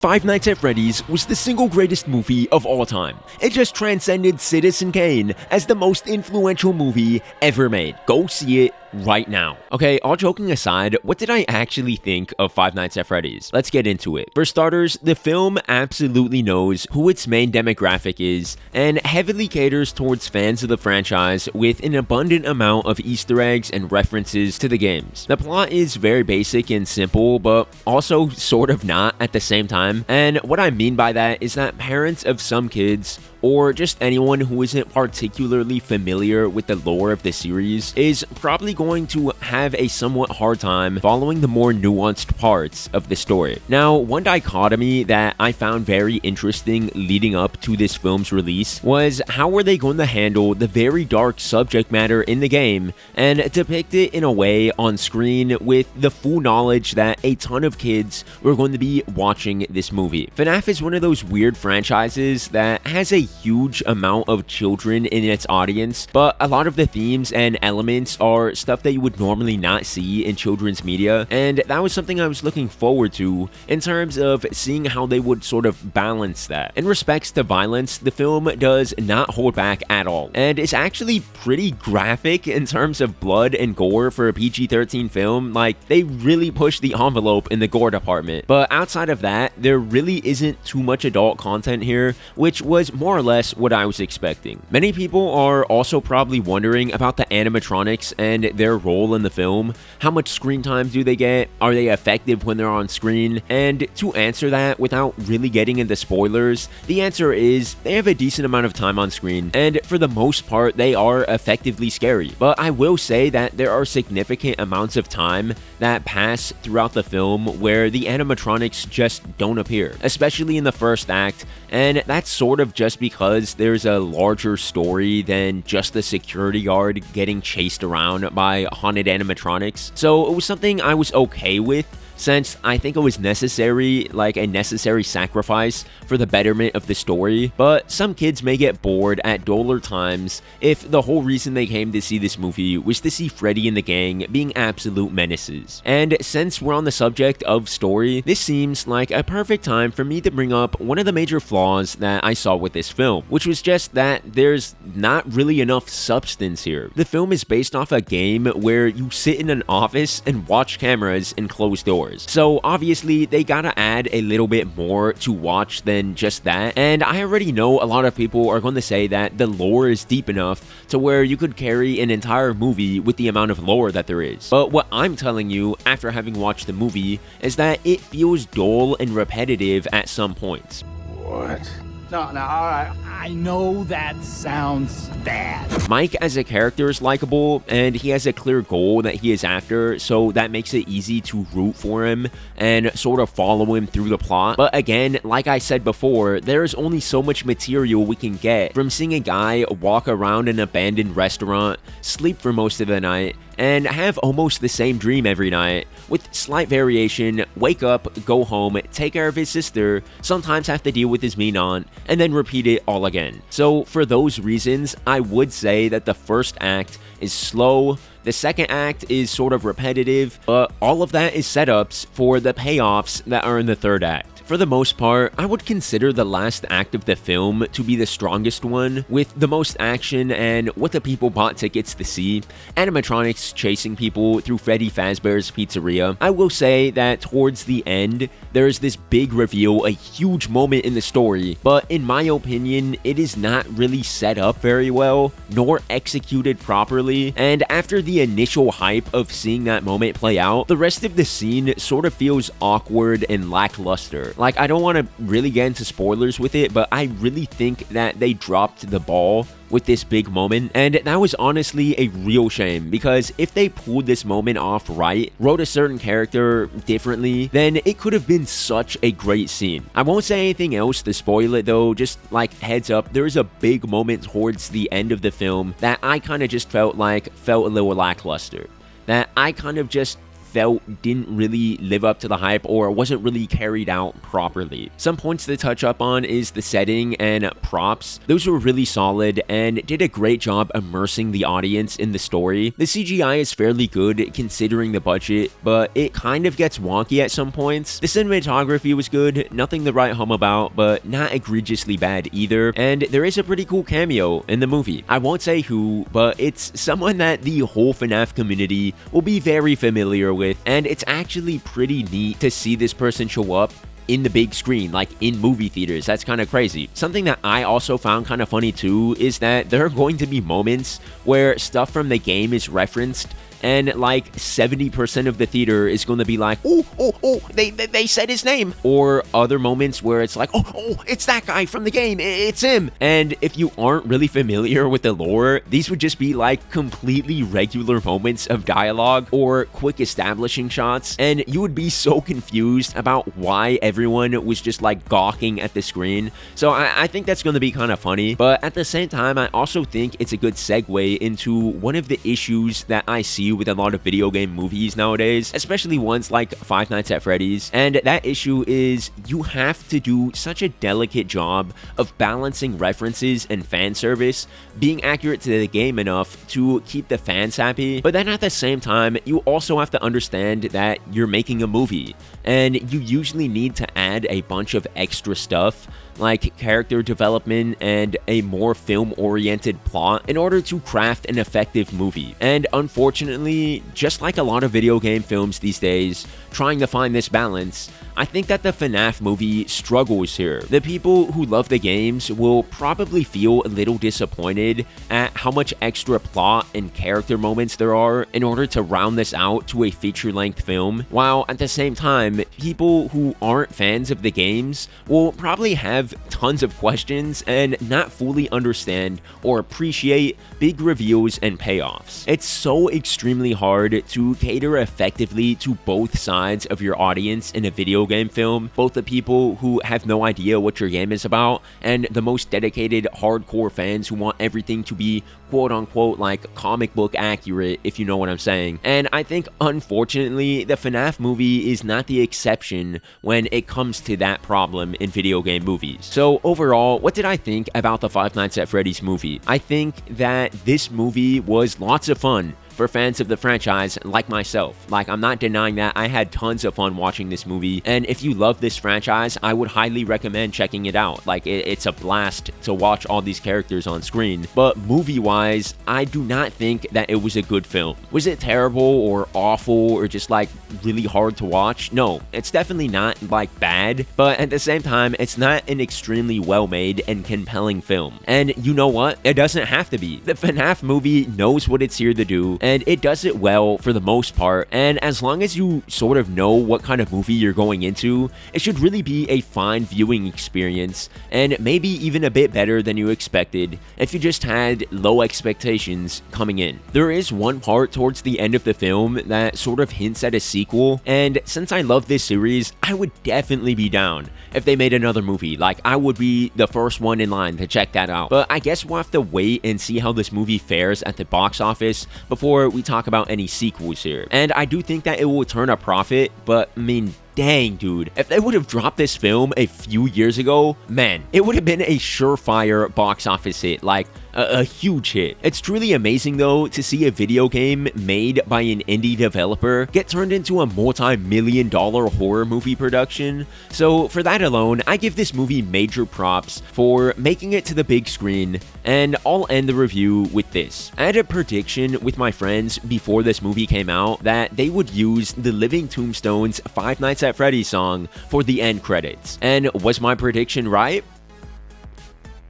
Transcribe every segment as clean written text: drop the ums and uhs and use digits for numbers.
Five Nights at Freddy's was the single greatest movie of all time. It just transcended Citizen Kane as the most influential movie ever made. Go see it right now. Okay, all joking aside, what did I actually think of Five Nights at Freddy's? Let's get into it. For starters, the film absolutely knows who its main demographic is and heavily caters towards fans of the franchise with an abundant amount of Easter eggs and references to the games. The plot is very basic and simple, but also sort of not at the same time. And what I mean by that is that parents of some kids, or just anyone who isn't particularly familiar with the lore of the series, is probably going to have a somewhat hard time following the more nuanced parts of the story. Now, one dichotomy that I found very interesting leading up to this film's release was how were they going to handle the very dark subject matter in the game and depict it in a way on screen with the full knowledge that a ton of kids were going to be watching this movie. Fnaf is one of those weird franchises that has a huge amount of children in its audience, but a lot of the themes and elements are stuff that you would normally not see in children's media, and that was something I was looking forward to in terms of seeing how they would sort of balance that. In respects to violence, the film does not hold back at all, and it's actually pretty graphic in terms of blood and gore for a PG-13 film. Like, they really push the envelope in the gore department, but outside of that, there really isn't too much adult content here, which was more or less what I was expecting. Many people are also probably wondering about the animatronics and their role in the film. How much screen time do they get? Are they effective when they're on screen? And to answer that without really getting into spoilers, the answer is they have a decent amount of time on screen, and for the most part, they are effectively scary. But I will say that there are significant amounts of time that pass throughout the film where the animatronics just don't appear, especially in the first act, and that's sort of just because there's a larger story than just the security guard getting chased around by haunted animatronics. So it was something I was okay with, since I think it was necessary, like a necessary sacrifice for the betterment of the story. But some kids may get bored at duller times if the whole reason they came to see this movie was to see Freddy and the gang being absolute menaces. And since we're on the subject of story, this seems like a perfect time for me to bring up one of the major flaws that I saw with this film, which was just that there's not really enough substance here. The film is based off a game where you sit in an office and watch cameras and close doors. So obviously they gotta add a little bit more to watch than just that, and I already know a lot of people are going to say that the lore is deep enough to where you could carry an entire movie with the amount of lore that there is. But what I'm telling you after having watched the movie is that it feels dull and repetitive at some points. What? No, all right. I know that sounds bad. Mike as a character is likable, and he has a clear goal that he is after, so that makes it easy to root for him and sort of follow him through the plot. But again, like I said before, there's only so much material we can get from seeing a guy walk around an abandoned restaurant, sleep for most of the night, and have almost the same dream every night, with slight variation, wake up, go home, take care of his sister, sometimes have to deal with his mean aunt, and then repeat it all again. So for those reasons, I would say that the first act is slow, the second act is sort of repetitive, but all of that is setups for the payoffs that are in the third act. For the most part, I would consider the last act of the film to be the strongest one, with the most action and what the people bought tickets to see: animatronics chasing people through Freddy Fazbear's Pizzeria. I will say that towards the end, there is this big reveal, a huge moment in the story, but in my opinion, it is not really set up very well, nor executed properly, and after the initial hype of seeing that moment play out, the rest of the scene sort of feels awkward and lackluster. Like, I don't want to really get into spoilers with it, but I really think that they dropped the ball with this big moment, and that was honestly a real shame, because if they pulled this moment off right, wrote a certain character differently, then it could have been such a great scene. I won't say anything else to spoil it though, just like heads up, there is a big moment towards the end of the film that I kind of just felt a little lackluster, that I kind of just felt didn't really live up to the hype or wasn't really carried out properly. Some points to touch up on is the setting and props. Those were really solid and did a great job immersing the audience in the story. The CGI is fairly good considering the budget, but it kind of gets wonky at some points. The cinematography was good, nothing to write home about, but not egregiously bad either, and there is a pretty cool cameo in the movie. I won't say who, but it's someone that the whole Fnaf community will be very familiar with, and it's actually pretty neat to see this person show up in the big screen, like in movie theaters. That's kind of crazy. Something that I also found kind of funny too is that there are going to be moments where stuff from the game is referenced, and like 70% of the theater is going to be like, oh, they said his name. Or other moments where it's like, oh, it's that guy from the game, it's him. And if you aren't really familiar with the lore, these would just be like completely regular moments of dialogue or quick establishing shots, and you would be so confused about why everyone was just like gawking at the screen. So I think that's going to be kind of funny, but at the same time, I also think it's a good segue into one of the issues that I see with a lot of video game movies nowadays, especially ones like Five Nights at Freddy's, and that issue is you have to do such a delicate job of balancing references and fan service, being accurate to the game enough to keep the fans happy, but then at the same time, you also have to understand that you're making a movie, and you usually need to add a bunch of extra stuff like character development and a more film-oriented plot in order to craft an effective movie. And unfortunately, just like a lot of video game films these days, trying to find this balance, I think that the Fnaf movie struggles here. The people who love the games will probably feel a little disappointed at how much extra plot and character moments there are in order to round this out to a feature-length film, while at the same time, people who aren't fans of the games will probably have tons of questions and not fully understand or appreciate big reveals and payoffs. It's so extremely hard to cater effectively to both sides of your audience in a video game film, both the people who have no idea what your game is about and the most dedicated hardcore fans who want everything to be quote-unquote like comic book accurate, if you know what I'm saying. And I think unfortunately the Fnaf movie is not the exception when it comes to that problem in video game movies. So overall, what did I think about the Five Nights at Freddy's movie? I think that this movie was lots of fun for fans of the franchise like myself. Like, I'm not denying that I had tons of fun watching this movie, and if you love this franchise, I would highly recommend checking it out. Like, it's a blast to watch all these characters on screen. But movie-wise, I do not think that it was a good film. Was it terrible or awful or just like really hard to watch? No, it's definitely not like bad, but at the same time, it's not an extremely well-made and compelling film. And you know what? It doesn't have to be. The Fnaf movie knows what it's here to do, and it does it well for the most part, and as long as you sort of know what kind of movie you're going into, it should really be a fine viewing experience, and maybe even a bit better than you expected if you just had low expectations coming in. There is one part towards the end of the film that sort of hints at a sequel, and since I love this series, I would definitely be down if they made another movie. Like, I would be the first one in line to check that out. But I guess we'll have to wait and see how this movie fares at the box office before we talk about any sequels here. And I do think that it will turn a profit, but I mean, dang, dude, if they would have dropped this film a few years ago, man, it would have been a surefire box office hit, like a huge hit. It's truly amazing though to see a video game made by an indie developer get turned into a multi-million-dollar horror movie production. So for that alone, I give this movie major props for making it to the big screen, and I'll end the review with this. I had a prediction with my friends before this movie came out that they would use the Living Tombstone's Five Nights at Freddy's song for the end credits. And was my prediction right?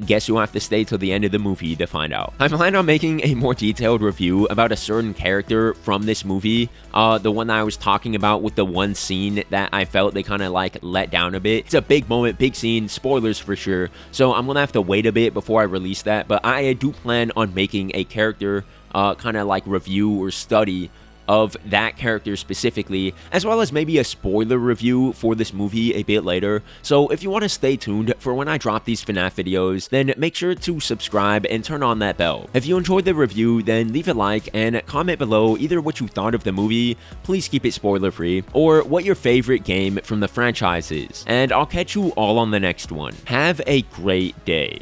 Guess you'll have to stay till the end of the movie to find out. I plan on making a more detailed review about a certain character from this movie, the one that I was talking about with the one scene that I felt they kind of like let down a bit. It's a big moment, big scene, spoilers for sure, so I'm gonna have to wait a bit before I release that, but I do plan on making a character kind of like review or study of that character specifically, as well as maybe a spoiler review for this movie a bit later. So if you want to stay tuned for when I drop these FNAF videos, then make sure to subscribe and turn on that bell. If you enjoyed the review, then leave a like and comment below either what you thought of the movie, please keep it spoiler free, or what your favorite game from the franchise is. And I'll catch you all on the next one. Have a great day.